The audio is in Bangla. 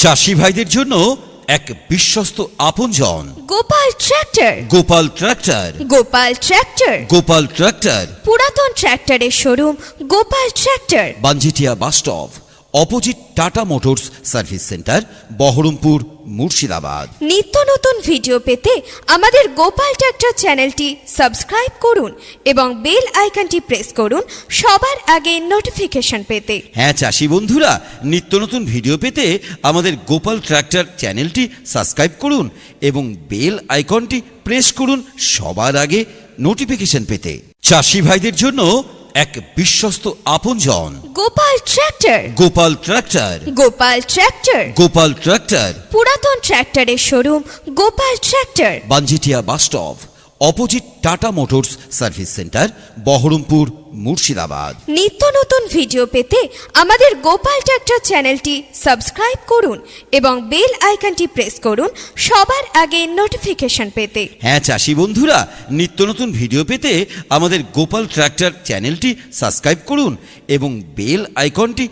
চাষি ভাইদের জন্য এক বিশ্বস্ত আপনজন Gopal tractor. Gopal tractor. Gopal tractor. Gopal tractor পুরাতন ট্র্যাক্টরের showroom Gopal tractor. Banjetia bus stop, opposite Tata Motors service centre, Baharampur, Murshidabad. নিত্য নতুন ভিডিও পেতে আমাদের গোপাল ট্র্যাক্টর চ্যানেলটি সাবস্ক্রাইব করুন এবং বেল আইকনটি প্রেস করুন সবার আগে নোটিফিকেশন পেতে। হ্যাঁ চাষি বন্ধুরা, নিত্য নতুন ভিডিও পেতে আমাদের গোপাল ট্রাক্টর চ্যানেলটি সাবস্ক্রাইব করুন এবং বেল আইকনটি প্রেস করুন সবার আগে নোটিফিকেশন পেতে। চাষি ভাইদের জন্য এক বিশ্বস্ত আপনজন Gopal tractor. Gopal tractor. Gopal tractor. Gopal tractor পুরাতন ট্র্যাক্টরের showroom Gopal tractor. Banjetia bus stop, opposite Tata Motors service centre, Baharampur, Murshidabad. নিত্য নতুন ভিডিও পেতে আমাদের গোপাল ট্র্যাক্টর চ্যানেলটি সাবস্ক্রাইব করুন এবং বেল আইকনটি প্রেস করুন সবার আগে নোটিফিকেশন পেতে। হ্যাঁ চাষি বন্ধুরা, নিত্য নতুন ভিডিও পেতে আমাদের গোপাল ট্রাক্টর চ্যানেলটি সাবস্ক্রাইব করুন এবং বেল আইকনটি